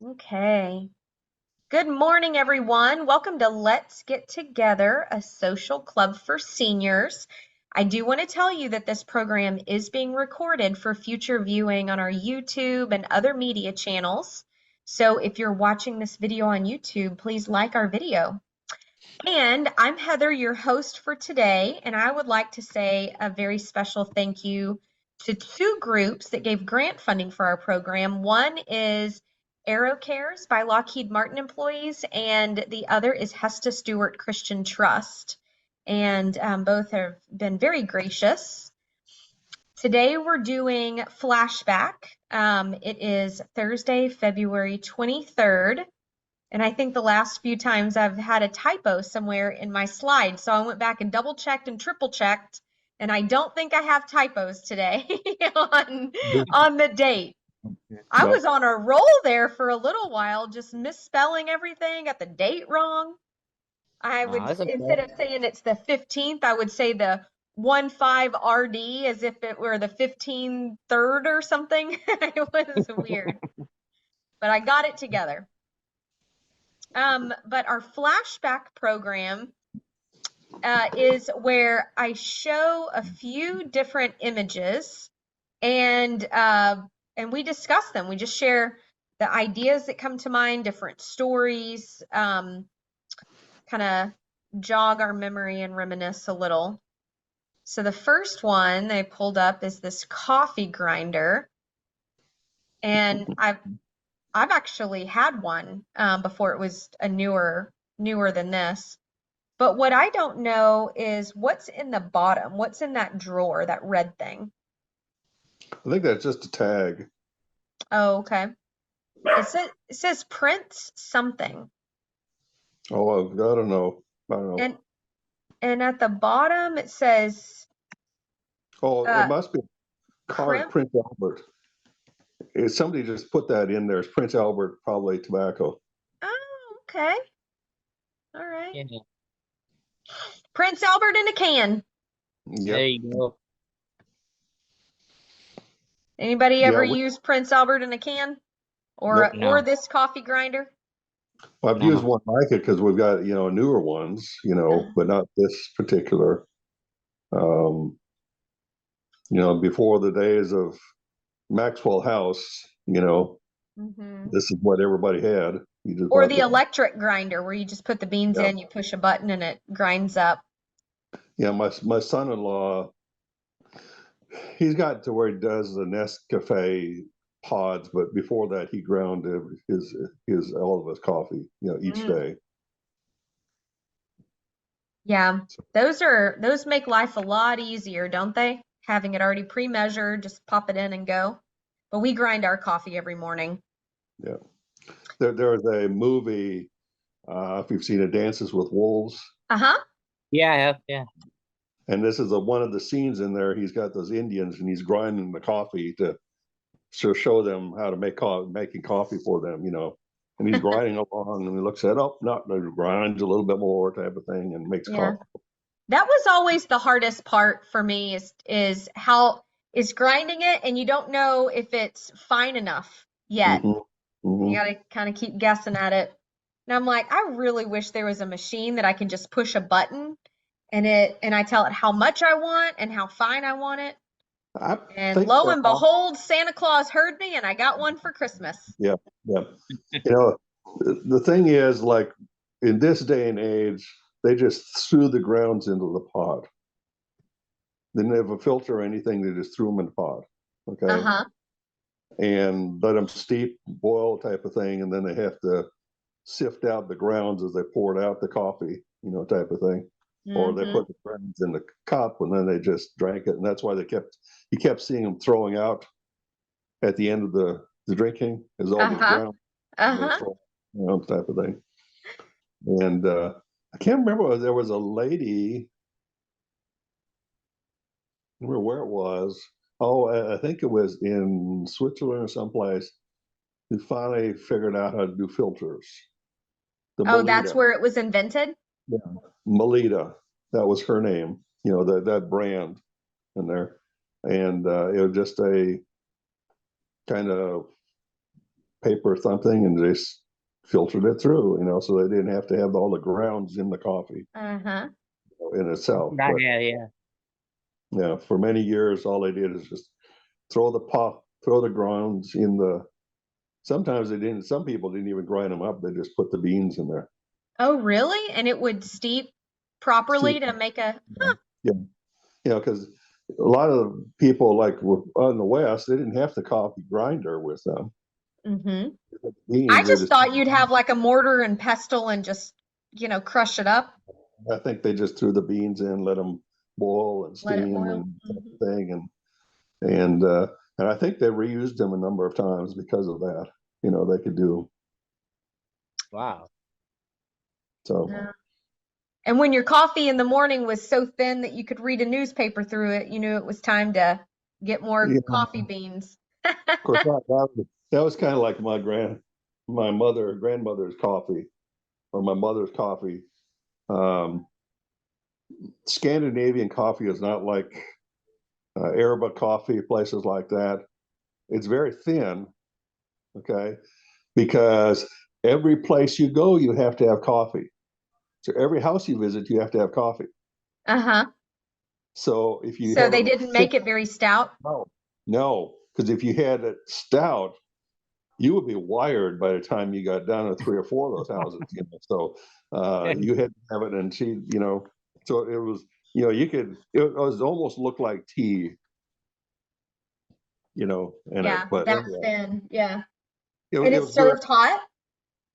Okay. Good morning, everyone. Welcome to Let's Get Together, a social club for seniors. I do want to tell you that this program is being recorded for future viewing on our YouTube and other media channels. So if you're watching this video on YouTube, please like our video. And I'm Heather, your host for today, and I would like to say a very special thank you to two groups that gave grant funding for our program. One is Arrow Cares by Lockheed Martin employees, and the other is Hesta Stewart Christian Trust. And both have been very gracious. Today we're doing Flashback. It is Thursday, February 23rd. And I think the last few times I've had a typo somewhere in my slide. So I went back and double checked and triple checked. And I don't think I have typos today on the date. I was on a roll there for a little while, just misspelling everything, got the date wrong. I would, That's okay. instead of saying it's the 15th, I would say the 15 RD as if it were the 15 3rd or something. It was weird. But I got it together. But our flashback program is where I show a few different images and we discuss them. We just share the ideas that come to mind, different stories, kind of jog our memory and reminisce a little. So the first one they pulled up is this coffee grinder. And I've actually had one before. It was a newer than this. But what I don't know is what's in the bottom. What's in that drawer, that red thing? I think that's just a tag. Oh, okay. It says Prince something. Oh, I don't know. And at the bottom it says it must be card Crimp. Prince Albert. Somebody just put that in there. It's Prince Albert, probably tobacco. Oh, okay. All right. Yeah. Prince Albert in a can. Yep. There you go. Anybody ever use Prince Albert in a can? Or Nope, no. or this coffee grinder? Well, I've used one like it because we've got, newer ones, but not this particular. Before the days of Maxwell House, this is what everybody had. Or the electric grinder where you just put the beans in, you push a button and it grinds up. Yeah, my son-in-law, he's got to where he does the Nescafe pods, but before that he ground his all of his coffee, each day. Yeah, those make life a lot easier, don't they? Having it already pre-measured, just pop it in and go. But we grind our coffee every morning. Yeah. There was a movie, if you've seen it, Dances with Wolves. Uh-huh. Yeah, I have, yeah. And this is one of the scenes in there. He's got those Indians and he's grinding the coffee to show them how to making coffee for them, And he's grinding along and he looks at, grinds a little bit more type of thing and makes coffee. That was always the hardest part for me is how is grinding it and you don't know if it's fine enough yet. You got to kind of keep guessing at it. And I'm like, I really wish there was a machine that I can just push a button and I tell it how much I want and how fine I want it. And lo and behold, Santa Claus heard me and I got one for Christmas. Yeah. The thing is, like in this day and age, they just threw the grounds into the pot. They didn't have a filter or anything. They just threw them in the pot. Okay. And let them steep, boil type of thing. And then they have to sift out the grounds as they poured out the coffee, type of thing. Or they put the grounds in the cup and then they just drank it. And that's why you kept seeing them throwing out at the end of the drinking is all the ground, type of thing. And I can't remember, there was a lady, I don't remember where it was. Oh, I think it was in Switzerland or someplace, who finally figured out how to do filters. That's where it was invented? Yeah, Melita, that was her name, that brand in there. And it was just a kind of paper something, and they filtered it through, so they didn't have to have all the grounds in the coffee in itself. But Yeah. yeah, for many years, all they did is just throw the grounds in the. Sometimes they didn't. Some people didn't even grind them up. They just put the beans in there. Oh, really? And it would steep properly to make a. Huh. Yeah, because a lot of people like on the West, they didn't have the coffee grinder with them. I Beans, just thought you'd have like a mortar and pestle and just, crush it up. I think they just threw the beans in, let them boil and Let it steam boil. and everything, and I think they reused them a number of times because of that. They could do. Wow. So. Yeah. And when your coffee in the morning was so thin that you could read a newspaper through it, you knew it was time to get more coffee beans. Of course, that was kind of like my grandmother's coffee, or my mother's coffee. Scandinavian coffee is not like Arabic coffee, places like that. It's very thin, okay, because every place you go, you have to have coffee. So every house you visit, you have to have coffee. So if you So they didn't make it very stout? No, because if you had it stout, you would be wired by the time you got down to 3 or 4 of those houses. So you had to have it, and so it was, it was almost looked like tea, but that's thin. Yeah. it And it's was good. served hot?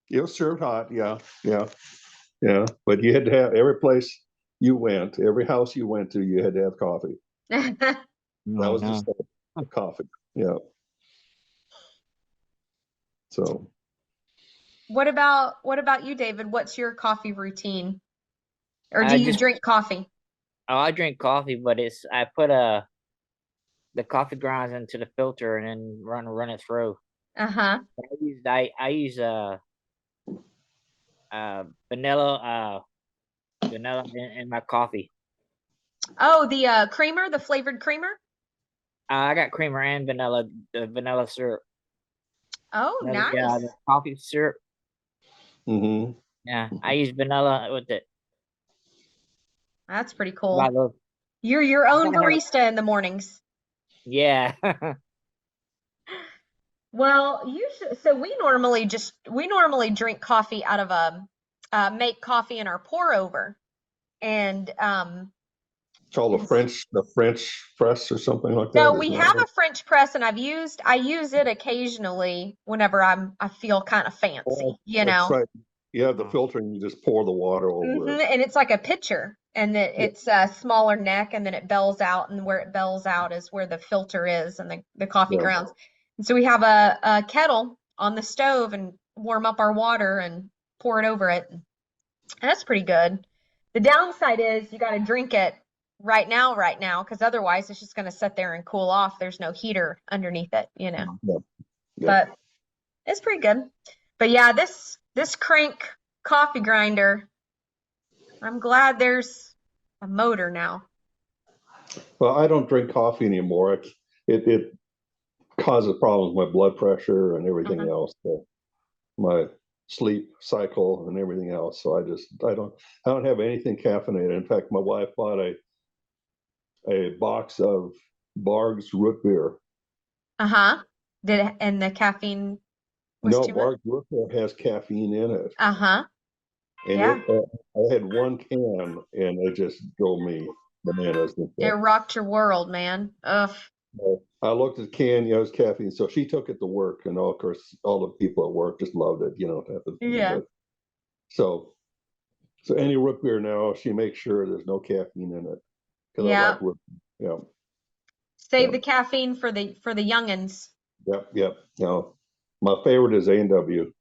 It was served hot. Yeah. But you had to have every place you went, every house you went to, you had to have coffee. That was just coffee. Yeah. So. What about you, David? What's your coffee routine? Or do you drink coffee? Oh, I drink coffee, but I put the coffee grounds into the filter and then run it through. I use vanilla in my coffee. Oh, the creamer, the flavored creamer? I got creamer and vanilla, the vanilla syrup. Oh, nice. Yeah, the coffee syrup. Mm-hmm. Yeah, I use vanilla with it. That's pretty cool. You're your own barista in the mornings. Yeah. Well, so we normally drink coffee out of make coffee in our pour over. And it's called the French press or something like that. No, we have a French press, and I use it occasionally whenever I feel kind of fancy, That's right. You have the filter and you just pour the water over it. And it's like a pitcher, and it's a smaller neck, and then it bells out, and where it bells out is where the filter is and the coffee grounds. And so we have a kettle on the stove and warm up our water and pour it over it. And that's pretty good. The downside is you got to drink it right now, because otherwise it's just going to sit there and cool off. There's no heater underneath it, But it's pretty good. But yeah, this crank coffee grinder, I'm glad there's a motor now. Well, I don't drink coffee anymore. It causes problems with my blood pressure and everything else. So my sleep cycle and everything else. So I don't have anything caffeinated. In fact, my wife bought a box of Barg's root beer. And the caffeine was too much? Barg's root beer has caffeine in it. And yeah. I had one can, and it just drove me bananas. It rocked your world, man. Ugh. I looked at the can, it was caffeine. So she took it to work, and of course, all the people at work just loved it, Yeah. So any root beer now, she makes sure there's no caffeine in it. Yeah. I like root beer. Yeah. Save the caffeine for the youngins. Yep. My favorite is A&W.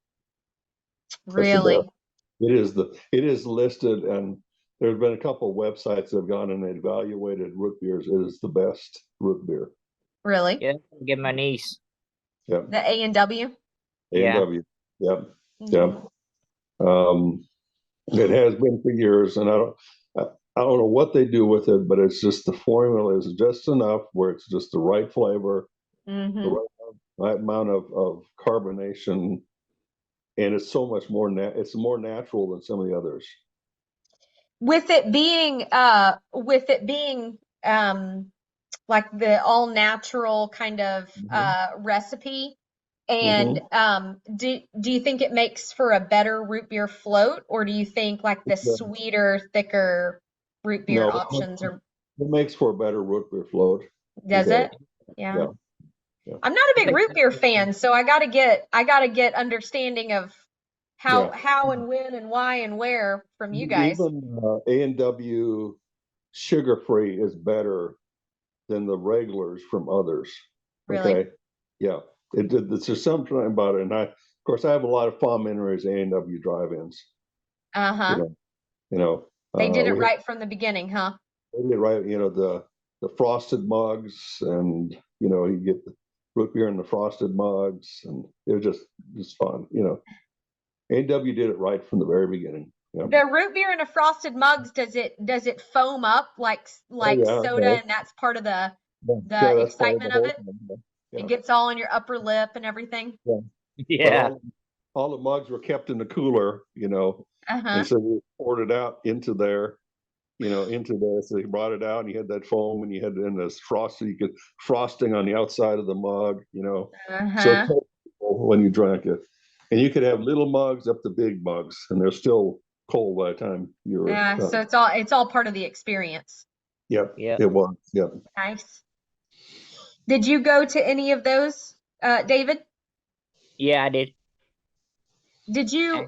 Really? It is listed, and there's been a couple of websites that have gone and evaluated root beers. It is the best root beer. Really? Yeah, get my niece. Yeah. The A&W? A&W. Yep. It has been for years, and I don't know what they do with it, but it's just the formula is just enough where it's just the right flavor, the right amount of carbonation, and it's so much more it's more natural than some of the others. With it being like the all natural kind of recipe, and do you think it makes for a better root beer float, or do you think like the sweeter, thicker root beer options are? It makes for a better root beer float. Does it? Yeah. I'm not a big root beer fan, so I gotta get understanding of how and when and why and where from you guys. Even A&W sugar-free is better than the regulars from others. Really? Okay. Yeah. It's just something about it. And of course, I have a lot of fond memories of A&W drive-ins. Uh-huh. They did it right from the beginning, huh? They did it right. The frosted mugs, and you get the root beer in the frosted mugs, and it was just fun. A&W did it right from the very beginning. Yeah. The root beer in a frosted mugs, does it foam up like soda, and that's part of the excitement of it? Yeah. It gets all in your upper lip and everything. Yeah. All the mugs were kept in the cooler, and so we poured it out into there, so you brought it out, and you had that foam, and you had in this frosting on the outside of the mug, so when you drank it. And you could have little mugs up to big mugs, and they're still cold by the time you were done. So it's all part of the experience. Yep. It was. Yep. Nice. Did you go to any of those, David? Yeah, I did. Did you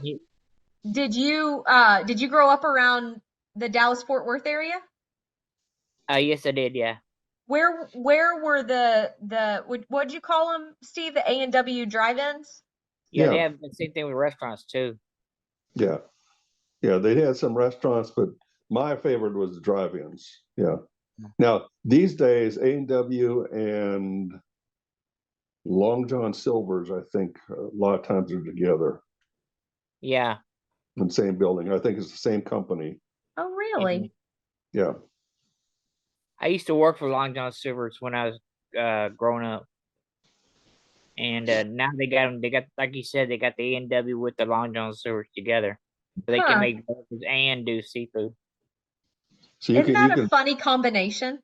grow up around the Dallas-Fort Worth area? Yes, I did. Yeah. Where were what'd you call them, Steve? The A&W drive-ins? Yeah, they have the same thing with restaurants too. Yeah. They had some restaurants, but my favorite was the drive-ins. Yeah. Now these days, A&W and Long John Silver's, I think, a lot of times are together. Yeah. In the same building. I think it's the same company. Oh, really? Yeah. I used to work for Long John Silver's when I was growing up, and now they got them. They got, like you said, they got the A&W with the Long John Silver's together, so they can make burgers and do seafood. So isn't that a funny combination?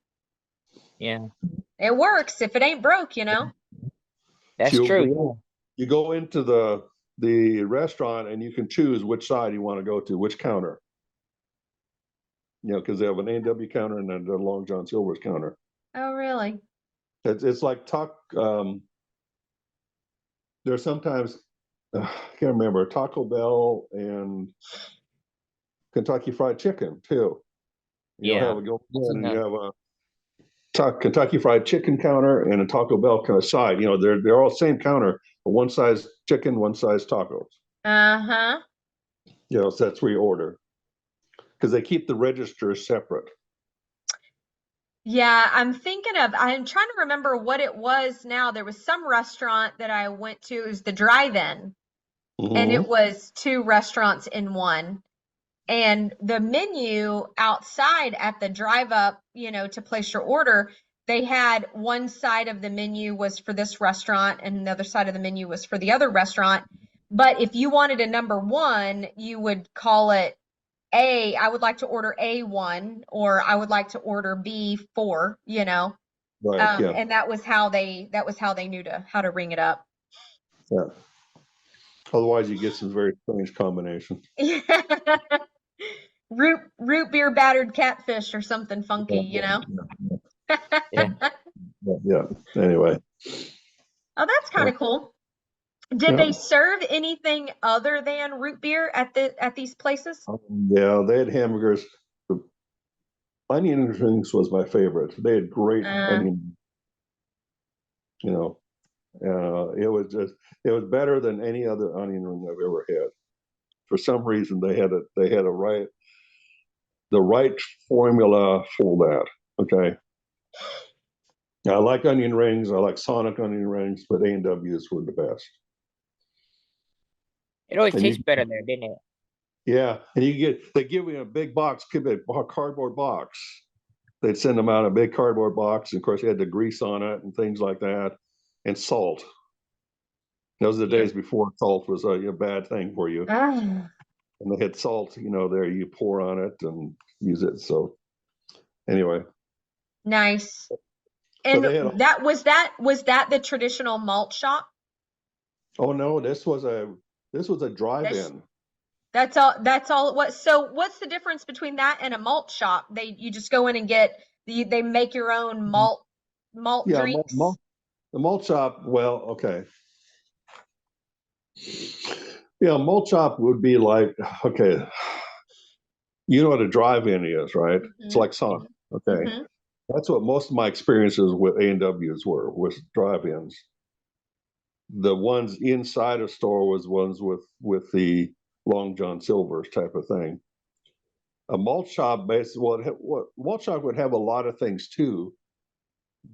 Yeah, it works if it ain't broke, That's true. You go into the restaurant, and you can choose which side you want to go to, which counter. Because they have an A&W counter and then a Long John Silver's counter. Oh, really? It's like there's sometimes, I can't remember, Taco Bell and Kentucky Fried Chicken too. You'll have a Kentucky Fried Chicken counter and a Taco Bell kind of side. They're all same counter, but one size chicken, one size tacos. So that's where you order, because they keep the registers separate. Yeah, I'm trying to remember what it was now. There was some restaurant that I went to, it was the drive-in, and it was two restaurants in one. And the menu outside at the drive up, to place your order, they had one side of the menu was for this restaurant and the other side of the menu was for the other restaurant. But if you wanted a number one, you would call it I would like to order A1, or I would like to order B4, Right. And that was how they knew how to ring it up. Yeah. Otherwise, you get some very strange combinations. root beer battered catfish or something funky, Yeah. Anyway. Oh, that's kind of cool. Did they serve anything other than root beer at these places? Yeah, they had hamburgers. The onion rings was my favorite. They had great onion. It was better than any other onion ring I've ever had. For some reason, they had the right formula for that. Okay. I like onion rings. I like Sonic onion rings, but A&W's were the best. It always tastes better there, didn't it? Yeah, and they give you a big box, a cardboard box. They'd send them out a big cardboard box, and of course, you had the grease on it and things like that, and salt. Those are the days before salt was a bad thing for you. Ah, And they had salt, there you pour on it and use it. So anyway, nice. but And they had, that was the traditional malt shop? oh no, this was a drive-in. That's all it was. So what's the difference between that and a malt shop? You just go in and they make your own malt Yeah, drinks. the malt shop. Well, okay. Yeah, malt shop would be like, okay, you know what a drive-in is, right? It's like Sonic. Okay. Mm-hmm. That's what most of my experiences with A&Ws were, was drive-ins. The ones inside a store was ones with the Long John Silver's type of thing. A malt shop, basically, malt shop would have a lot of things too,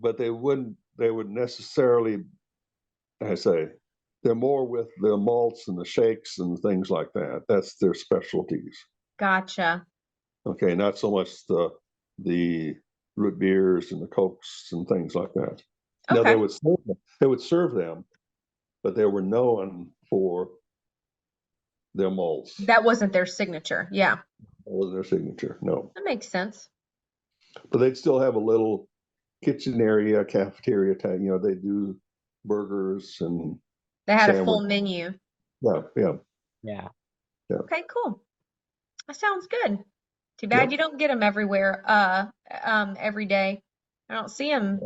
but they would necessarily, I say, they're more with the malts and the shakes and things like that. That's their specialties. Gotcha. Okay, not so much the root beers and the cokes and things like that. Now Okay. they would serve them, but they were known for their malts. That wasn't their signature. Yeah. That wasn't their signature, no. That makes sense. But they'd still have a little kitchen area, cafeteria type. They do burgers and They had a full sandwich. menu. Yeah. Okay, cool. That sounds good. Too bad Yep. you don't get them everywhere, every day. I don't see them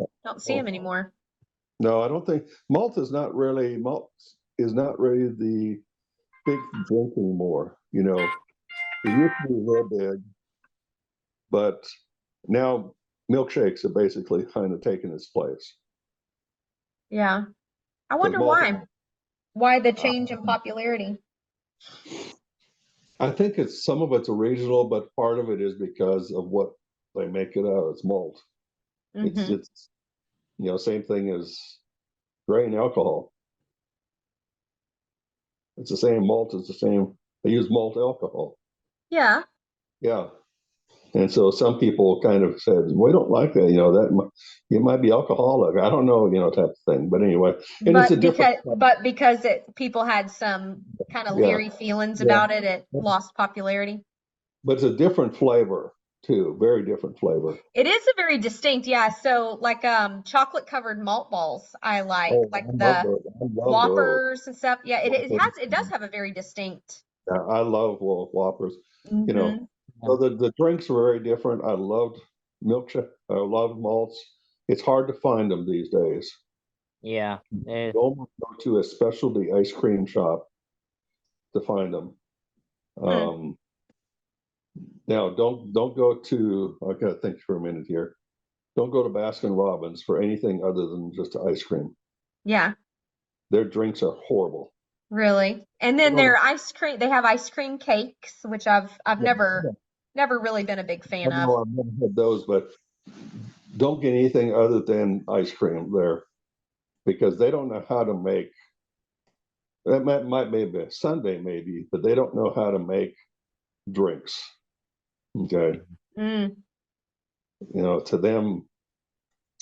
anymore. No, I don't think malt is not really the big drink anymore. It used to be real big, but now milkshakes are basically kind of taking its place. Yeah. I Because wonder malt, why. Why the change in popularity? I think some of it's regional, but part of it is because of what they make it out. It's malt. Mm-hmm. It's same thing as grain alcohol. It's the same malt. It's the same. They use malt alcohol. Yeah. Yeah. And so some people kind of said, we don't like that, that you might be alcoholic. I don't know, type of thing. But anyway, and it's a different. Because people had some kind of Yeah, leery feelings yeah. about it, it lost popularity. But it's a different flavor too, very different flavor. It is a very distinct, yeah. So like chocolate covered malt balls, I like the Whoppers and stuff. Yeah, it does have a very distinct. Yeah, I love Whoppers. Mm-hmm. So the drinks were very different. I loved milkshake. I loved malts. It's hard to find them these days. Yeah. You almost go to a specialty ice cream shop to find them. Now, don't go to. I gotta think for a minute here. Don't go to Baskin Robbins for anything other than just ice cream. Yeah. Their drinks are horrible. Really? And then their ice cream, they have ice cream cakes, which I've never really been a big fan of. I've never had those, but don't get anything other than ice cream there, because they don't know how to make. That might maybe a Sunday maybe, but they don't know how to make drinks. Okay. To them,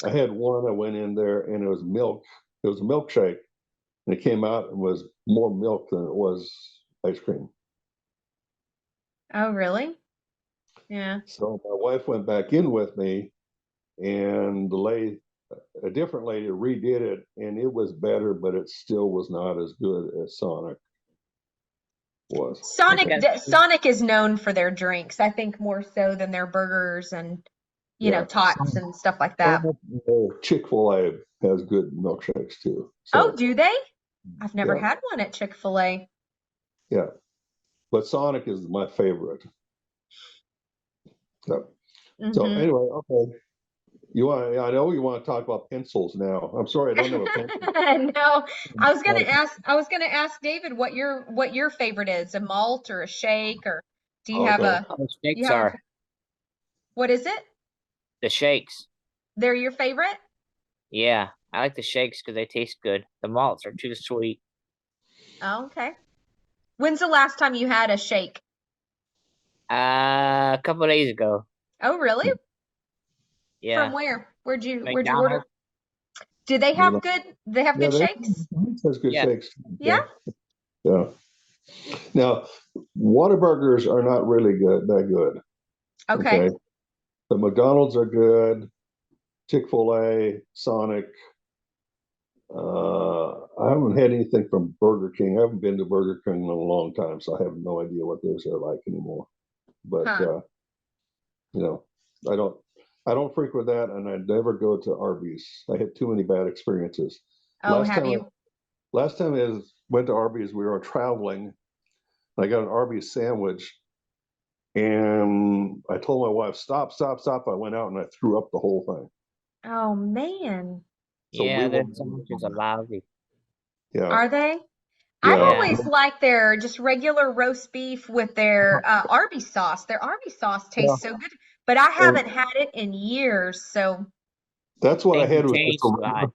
I had one. I went in there and it was milk. It was a milkshake, and it came out and was more milk than it was ice cream. Oh, really? Yeah. So my wife went back in with me, and a different lady redid it, and it was better, but it still was not as good as Sonic was. Sonic is known for their drinks, I think more so than their burgers and tots and stuff like that. Chick-fil-A has good milkshakes too. So, oh, do they? I've never had one at Chick-fil-A. Yeah, but Sonic is my favorite. So, anyway, okay. I know you want to talk about pencils now. I'm sorry, I don't have a pencil. No, I was gonna ask David what your favorite is, a malt or a shake, or do you have a? Shakes are. What is it? The shakes. They're your favorite? Yeah, I like the shakes because they taste good. The malts are too sweet. Oh, okay. When's the last time you had a shake? A couple of days ago. Oh, really? Yeah. From where? Where'd you order? Do they have good? They have Yeah, good shakes. has good shakes. Yeah. Yeah. Now, Whataburgers are not really that good. Okay. The McDonald's are good. Chick-fil-A, Sonic. I haven't had anything from Burger King. I haven't been to Burger King in a long time, so I have no idea what theirs are like anymore. But you know, I don't frequent that, and I never go to Arby's. I had too many bad experiences. Oh, have you? Last time I went to Arby's, we were traveling. I got an Arby's sandwich, and I told my wife, "Stop, stop, stop!" I went out and I threw up the whole thing. Oh man. So yeah, their sandwiches are lousy. Yeah. Are they? I've Yeah. always liked their just regular roast beef with their Arby's sauce. Their Arby's sauce tastes so good, but I haven't had it in years. So that's what I Things had with changed a lot.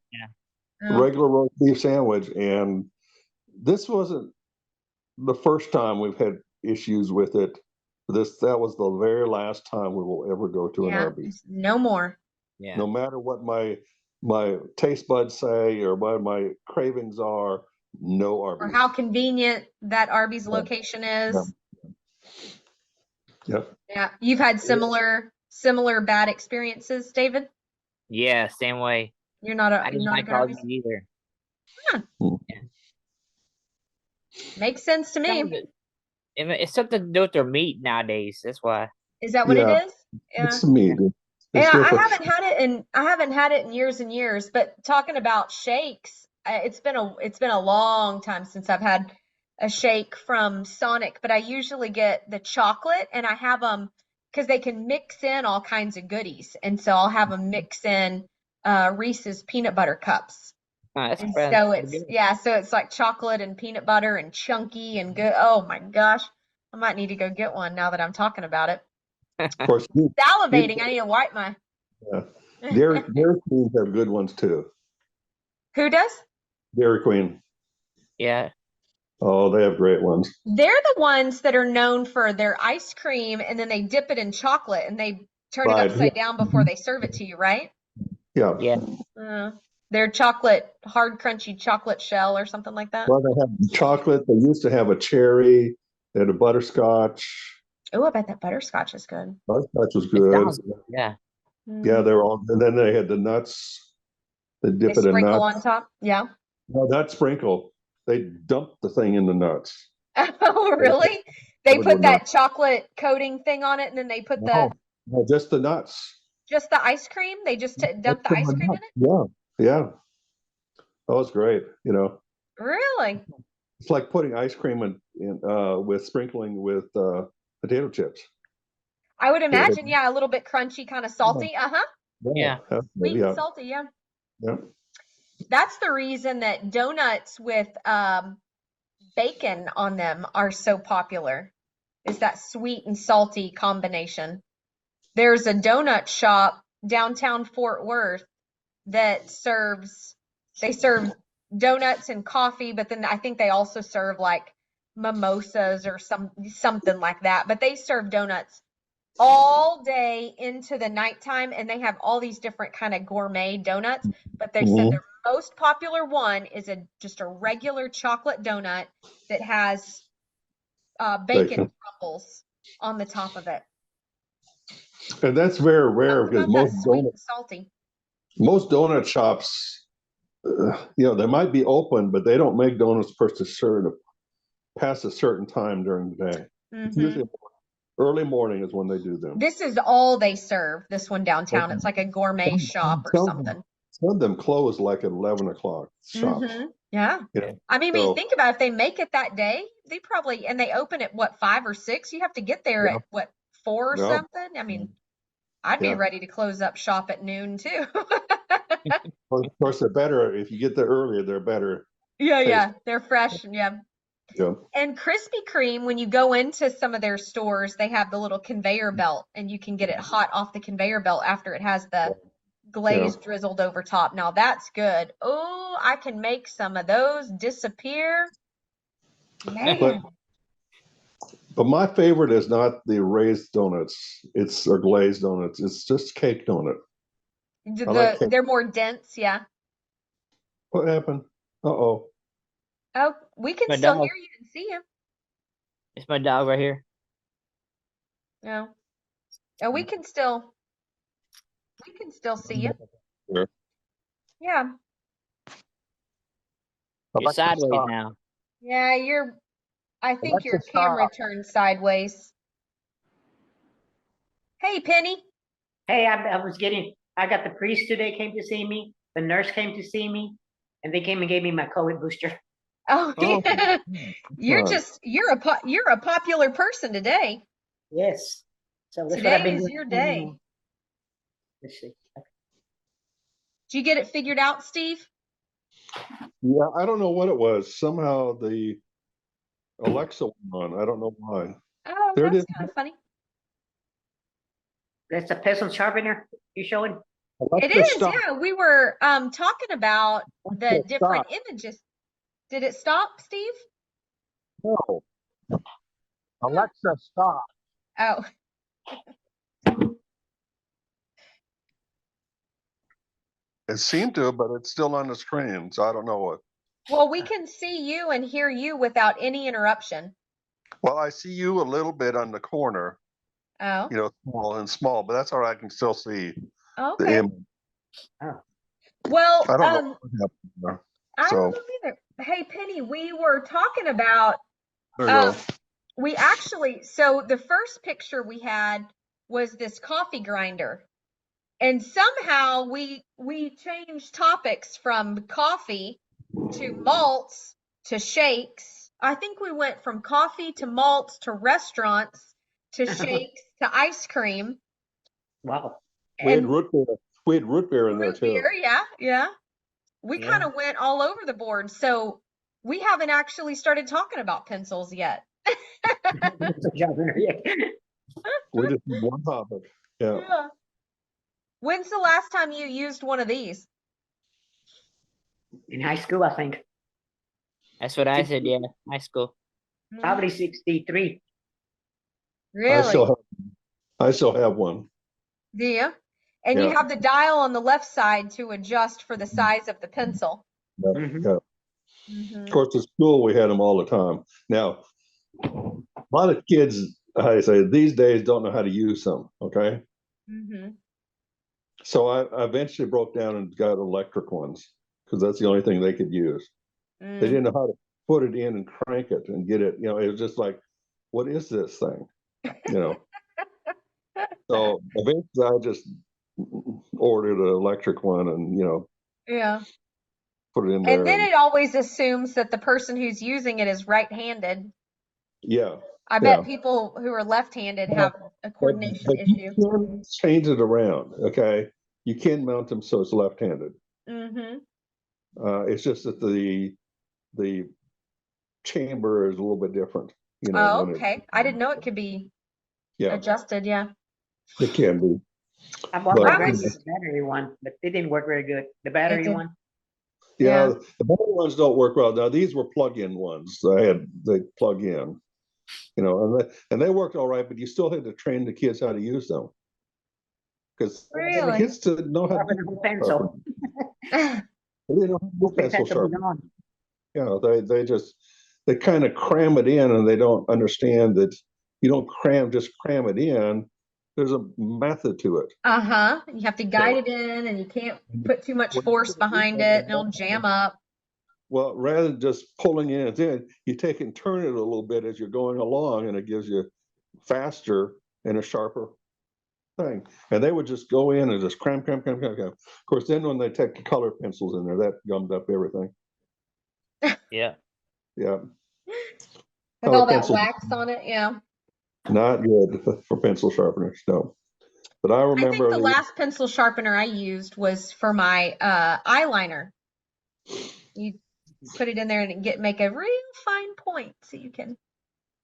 regular roast beef sandwich, and this wasn't the first time we've had issues with it. That was the very last time we will ever go to an Arby's. No more. Yeah. No matter what my taste buds say or what my cravings are, no Arby's. Or how convenient that Arby's location is. Yeah. Yeah. You've had similar bad experiences, David? Yeah, same way. You're not I didn't like Arby's either. Huh. Yeah. Makes sense to me. It's something to do with their meat nowadays. That's why. Is that what it is? Yeah. It's meat. Yeah, I haven't had it in years and years. But talking about shakes, it's been a long time since I've had a shake from Sonic. But I usually get the chocolate, and I have them because they can mix in all kinds of goodies, and so I'll have them mix in Reese's peanut butter cups. That's and so it's like chocolate and peanut butter and chunky and good. Oh my gosh, I might need to go get one now that I'm talking about it. Of course, salivating. I need to wipe my. Yeah. Dairy Queens have good ones too. Who does? Dairy Queen. Yeah. Oh, they have great ones. They're the ones that are known for their ice cream, and then they dip it in chocolate and they turn it upside down before they serve it to you, right? Yeah. Yeah. Their chocolate, hard, crunchy chocolate shell or something like that. Well, they have chocolate. They used to have a cherry. They had a butterscotch. Oh, I bet that butterscotch is good. Butterscotch was good. Yeah. Yeah, they're all, and then they had the nuts. They dip it in nuts. Sprinkle on top. Yeah. No, not sprinkle. They dump the thing in the nuts. Oh, really? They put that chocolate coating thing on it, and then they put no, just the nuts. Just the ice cream? They just dump the ice cream in it? Yeah, yeah. That was great. Really? It's like putting ice cream in with sprinkling with potato chips. I would imagine, a little bit crunchy, kind of salty. Yeah. Sweet and salty, yeah. That's the reason that donuts with bacon on them are so popular, is that sweet and salty combination. There's a donut shop downtown Fort Worth that serve donuts and coffee, but then I think they also serve like mimosas or something like that. But they serve donuts all day into the nighttime, and they have all these different kind of gourmet donuts. But they said their most popular one is just a regular chocolate donut that has bacon crumbles on the top of it. And that's very rare because most donut shops, they might be open, but they don't make donuts past a certain time during the day. Usually early morning is when they do them. This is all they serve, this one downtown. It's like a gourmet shop or something. Some of them close like at 11 o'clock shops. Yeah. I mean, think about it. If they make it that day, and they open at what, 5 or 6? You have to get there at what, 4 or something? I mean, I'd be ready to close up shop at noon too. Well, of course, they're better. If you get there earlier, they're better. Yeah. They're fresh. Yeah. And Krispy Kreme, when you go into some of their stores, they have the little conveyor belt, and you can get it hot off the conveyor belt after it has the glaze drizzled over top. Now that's good. Oh, I can make some of those disappear. Man. But my favorite is not the raised donuts. Or glazed donuts. It's just cake donut. They're more dense, yeah. What happened? Uh-oh. Oh, we can My still dog. hear you and see you. It's my dog right here. No. Oh, we can still see you. Sure. Yeah. You're sideways now. Yeah, I think your camera turned sideways. Hey, Penny. Hey, I got the priest today came to see me. The nurse came to see me, and they came and gave me my COVID booster. Oh, Oh, yeah. You're fun. you're a popular person today. Yes. So that's what Today I've been is doing. your day. Let's see. Did you get it figured out, Steve? Yeah, I don't know what it was. Somehow the Alexa went on. I don't know why. Oh, There it that's is. kind of funny. That's a pencil sharpener you showing? It Alexa, is, stop. yeah. We were talking about the Alexa, different stop. images. Did it stop, Steve? No. Alexa, stop. Oh, It seemed to, but it's still on the screen, so I don't know what. well, we can see you and hear you without any interruption. Well, I see you a little bit on the corner, Oh, small, but that's all right. I can still see the okay. image. Oh. Well, I don't know what happened there. I So don't know either. Hey, Penny, we were talking about there you go. we actually, so the first picture we had was this coffee grinder. And somehow we changed topics from coffee to malts to shakes. I think we went from coffee to malts to restaurants to shakes to ice cream. Wow. We had And root beer. We had root beer in there root too. beer, yeah. We Yeah. kind of went all over the board. So we haven't actually started talking about pencils yet. Pencil sharpener, yeah. We just did one topic. Yeah. Yeah. When's the last time you used one of these? In high school, I think. That's what I said. Yeah, high school. Probably 63. Really? I still have one. Do you? And you Yeah. have the dial on the left side to adjust for the size of the pencil. Yeah. Mhm. Yeah. Of course, at school we had them all the time. Now, a lot of kids, I say, these days don't know how to use them. Okay. Mm-hmm. So I eventually broke down and got electric ones because that's the only thing they could use. They didn't know how to put it in and crank it and get it. It was just like, what is this thing? So eventually I just ordered an electric one and, Yeah. put it in there. And then it always assumes that the person who's using it is right-handed. Yeah. I bet people who are left-handed have a coordination But issue. you can change it around, okay? You can mount them so it's left-handed. Mm-hmm. It's just that the chamber is a little bit different, Oh, okay. I didn't know it could be yeah, adjusted, yeah. it can be. I bought But- my grandma's battery one, but it didn't work very good. The battery did. one. Yeah, Yeah. the battery ones don't work well. Now these were plug-in ones. They plug in, and they worked all right, but you still had to train the kids how to use them. Because the Really? kids didn't know how to Sharpen do the pencil. They didn't know how to do pencil sharpening. They kind of cram it in and they don't understand that you don't just cram it in. There's a method to it. Uh-huh. You have to guide it in and you can't put too much force behind it and it'll jam up. Well, rather than just pulling it in, you take and turn it a little bit as you're going along and it gives you faster and a sharper thing. And they would just go in and just cram. Of course, then when they take the color pencils in there, that gummed up everything. Yeah. Yeah. With all that wax on it, yeah. Not good for pencil sharpeners, no. But I I think remember the last pencil sharpener I used was for my eyeliner. You put it in there and make a real fine point so you can,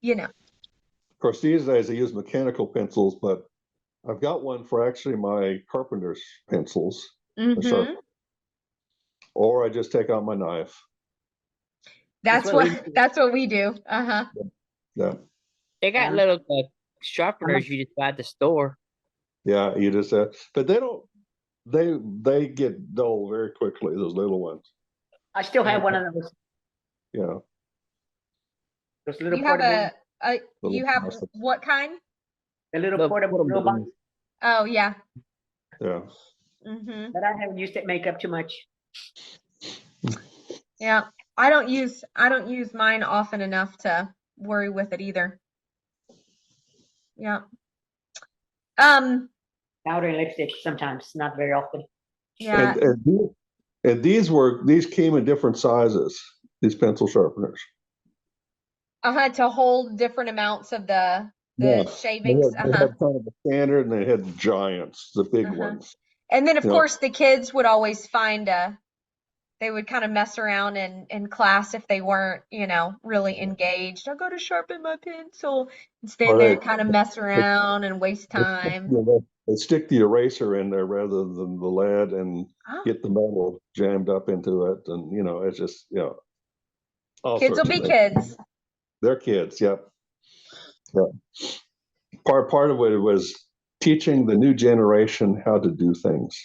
Of course, these days I use mechanical pencils, but I've got one for actually my carpenter's pencils. Mm-hmm. Or I just take out my knife. That's what we do. Uh-huh. Yeah. They got little sharpeners you just buy at the store. Yeah, you just but they don't they get dull very quickly, those little ones. I still have one of those. Yeah. Those little You have portable. you have what kind? The little portable robot. Oh yeah. Yeah. But I haven't used it makeup too much. Yeah. I don't use mine often enough to worry with it either. Yeah. Powder and lipstick sometimes, not very often. Yeah. And these came in different sizes, these pencil sharpeners. To hold different amounts of the shavings. They had kind of the standard, and they had the giants, the big ones. And then of course the kids would always find they would kind of mess around in class if they weren't, really engaged. I'll go to sharpen my pencil and stand there and kind of mess around and waste time. They stick the eraser in there rather than the lead and get the metal jammed up into it. And, it's just, kids will be kids. They're kids, yep. Yeah. Part of it was teaching the new generation how to do things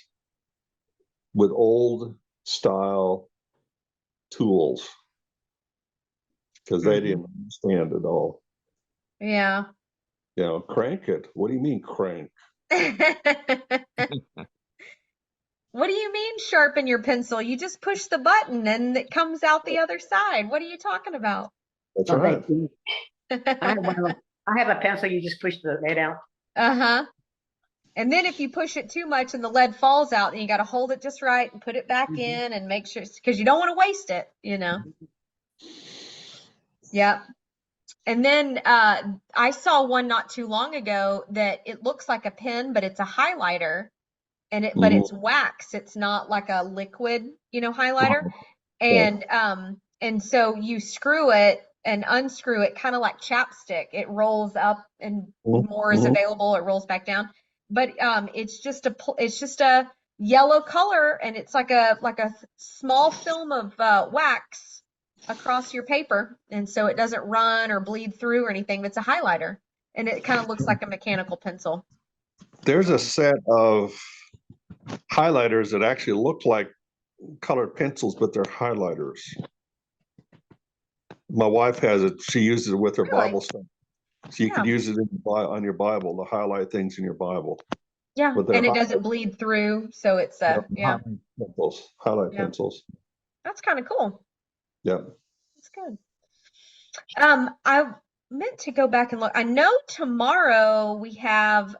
with old style tools, because they didn't understand it all. Yeah. Crank it. What do you mean crank? What do you mean sharpen your pencil? You just push the button and it comes out the other side. What are you talking about? That's right. I have a pencil, you just push the lead out. And then if you push it too much and the lead falls out, then you got to hold it just right and put it back in and make sure, because you don't want to waste it, Yep. And then I saw one not too long ago that it looks like a pen, but it's a highlighter, but it's wax. It's not like a liquid, highlighter. And so you screw it and unscrew it, kind of like chapstick. It rolls up and more is available. It rolls back down. But it's just a yellow color, and it's like a small film of wax across your paper, and so it doesn't run or bleed through or anything. It's a highlighter, and it kind of looks like a mechanical pencil. There's a set of highlighters that actually look like colored pencils, but they're highlighters. My wife has it. She uses it with her Bible stuff. So you could use it on your Bible to highlight things in your Bible. Yeah, and it doesn't bleed through, so it's highlight pencils. That's kind of cool. Yeah, that's good. I meant to go back and look. I know tomorrow we have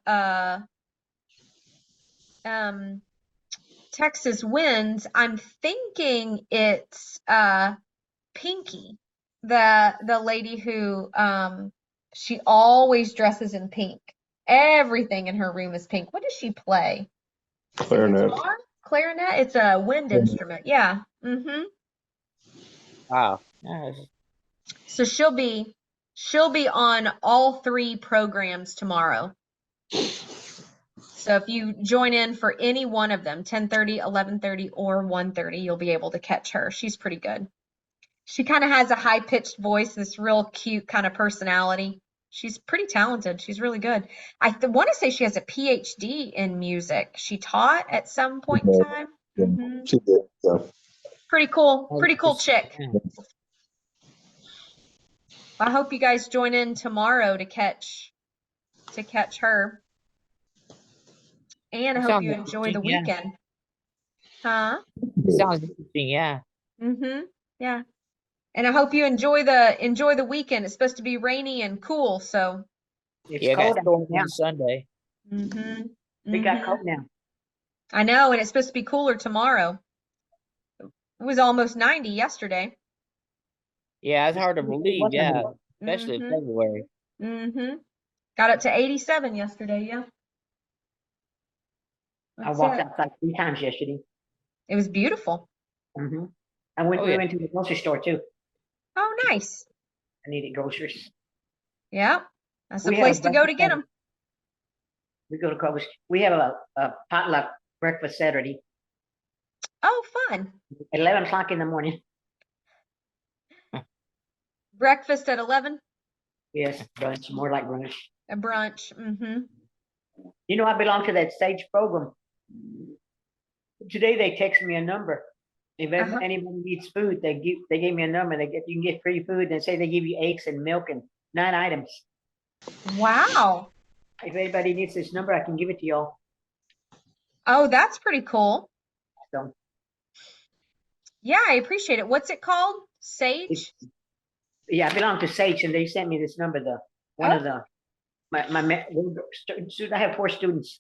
Texas Winds. I'm thinking it's Pinky, the lady who she always dresses in pink. Everything in her room is pink. What does she play? Clarinet. Clarinet? It's a wind instrument. Yeah. Wow. Nice. So she'll be on all 3 programs tomorrow. So if you join in for any one of them, 10:30, 11:30, or 1:30, you'll be able to catch her. She's pretty good. She kind of has a high-pitched voice, this real cute kind of personality. She's pretty talented. She's really good. I want to say she has a PhD in music. She taught at some point in time. She did. Yeah. Pretty cool chick. I hope you guys join in tomorrow to catch her. And I hope you enjoy the weekend. Huh? Sounds interesting, yeah. Yeah. And I hope you enjoy the weekend. It's supposed to be rainy and cool, so it's cold on Sunday. We got cold now. I know, and it's supposed to be cooler tomorrow. It was almost 90 yesterday. Yeah, it's hard to believe, especially in February. Got up to 87 yesterday, yeah. I walked outside 3 times yesterday. It was beautiful. We went to the grocery store too. Oh, nice. I needed groceries. Yeah, that's the place to go to get them. We go to Kroger's. We have a potluck breakfast Saturday. Oh, fun. 11 o'clock in the morning. Breakfast at 11? Yes, brunch, more like brunch. A brunch, I belong to that stage program. Today they text me a number. If anybody needs food, they gave me a number. You can get free food. They say they give you eggs and milk and 9 items. Wow. If anybody needs this number, I can give it to y'all. Oh, that's pretty cool. So yeah, I appreciate it. What's it called? Sage? Yeah, I belong to Sage, and they sent me this number. One of the students. I have 4 students,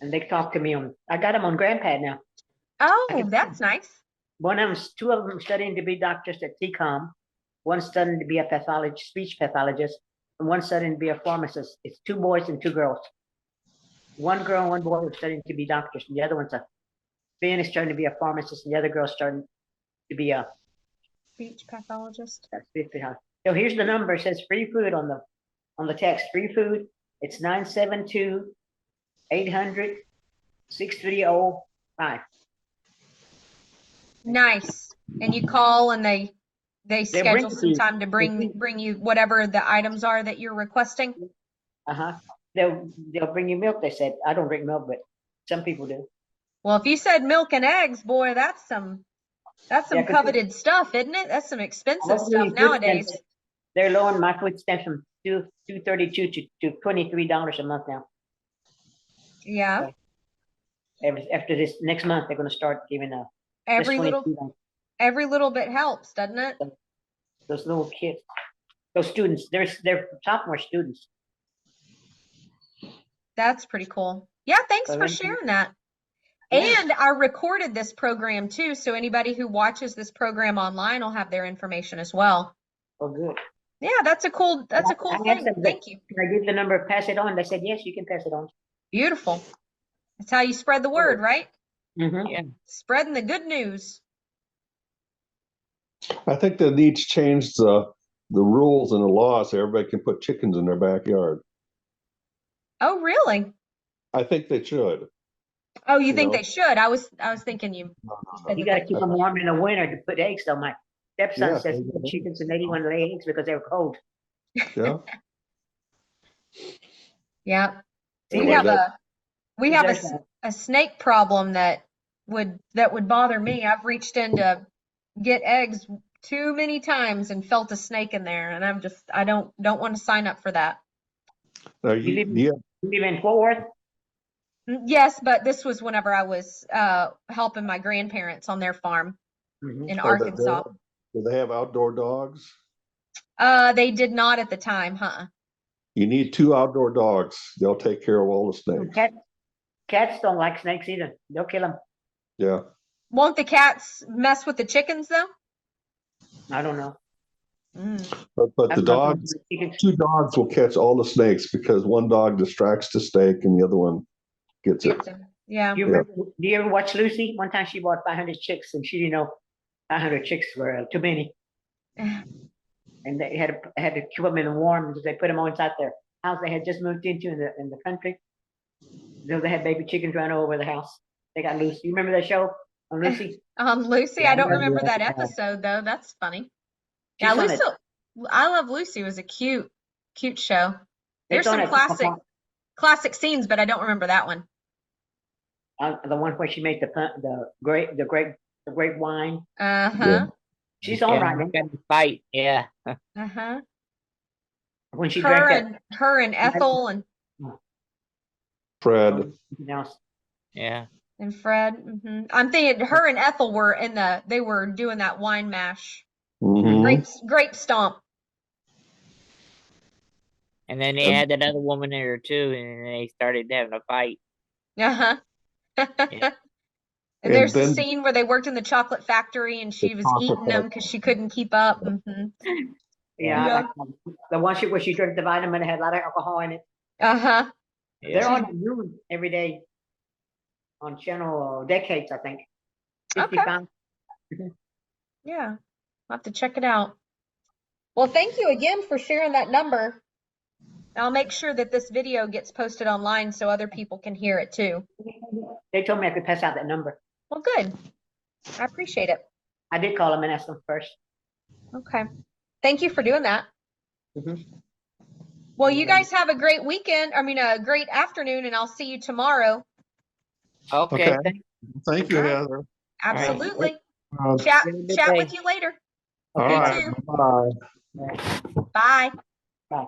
and they talk to me on. I got them on GrandPad now. Oh, that's nice. Two of them studying to be doctors at TCOM. One studying to be a speech pathologist, and one studying to be a pharmacist. It's 2 boys and 2 girls. 1 girl and 1 boy are studying to be doctors, and the other one's is starting to be a pharmacist, and the other girl's starting to be a speech pathologist. So here's the number. It says free food on the text. Free food. It's 972-800-6305. Nice. And you call and they schedule some time to bring you whatever the items are that you're requesting. They'll bring you milk. They said I don't drink milk, but some people do. Well, if you said milk and eggs, boy, that's some coveted stuff, isn't it? That's some expensive stuff nowadays. They're lowering my food stamps from $2.32 to $23 a month now. Yeah. So after this next month, they're going to start giving every little bit helps, doesn't it? Those little kids, those students, they're sophomore students. That's pretty cool. Yeah, thanks for sharing that. Yeah. And I recorded this program too, so anybody who watches this program online will have their information as well. Oh, good. Yeah, that's a cool thing. Thank you. Can I give the number, pass it on? They said, yes, you can pass it on. Beautiful. That's how you spread the word, right? Mm-hmm. Yeah. Spreading the good news. I think they need to change the rules and the laws so everybody can put chickens in their backyard. Oh, really? I think they should. Oh, you think they should? I was thinking you. You got to keep them warm in the winter to put eggs. So my stepson says chickens and 81 lay eggs because they're cold. Yeah. Yeah. We have a snake problem that would bother me. I've reached in to get eggs too many times and felt a snake in there, and I don't want to sign up for that. You live in Fort Worth? Yes, but this was whenever I was helping my grandparents on their farm in Arkansas. Do they have outdoor dogs? They did not at the time, huh? You need 2 outdoor dogs. They'll take care of all the snakes. Cats don't like snakes either. They'll kill them. Yeah. Won't the cats mess with the chickens though? I don't know. But the dogs, 2 dogs will catch all the snakes because one dog distracts the snake and the other one gets it. Yeah. Do you ever watch Lucy? One time she bought 500 chicks and she didn't know 500 chicks were too many. And they had to keep them in the warm because they put them all inside their house they had just moved into in the country. So they had baby chickens running over the house. They got Lucy. You remember that show on Lucy? Lucy, yeah, I don't remember that episode though. That's funny. Yeah, Lucy. I Love Lucy was a cute show. There's some classic scenes, but I don't remember that one. The one where she made the grape wine. Yeah. She's all right. Got to fight. Yeah. When she her and Ethel and Fred. Yeah. And Fred. I'm thinking her and Ethel were they were doing that wine mash. Grape stomp. And then they had that other woman there too, and they started having a fight. Yeah. And there's a scene where they worked in the chocolate factory and she was eating them because she couldn't keep up. Yeah. The one where she drank the vitamin had a lot of alcohol in it. Yeah. They're on the news every day on channel Decades, I think. 55. Okay. Yeah. I'll have to check it out. Well, thank you again for sharing that number. I'll make sure that this video gets posted online so other people can hear it too. They told me I could pass out that number. Well, good. I appreciate it. I did call them and ask them first. Okay. Thank you for doing that. Well, you guys have a great weekend. A great afternoon, and I'll see you tomorrow. Okay. Thank you, Heather. Absolutely. Right. Chat with you later. All You right. too. Bye. Bye. Bye.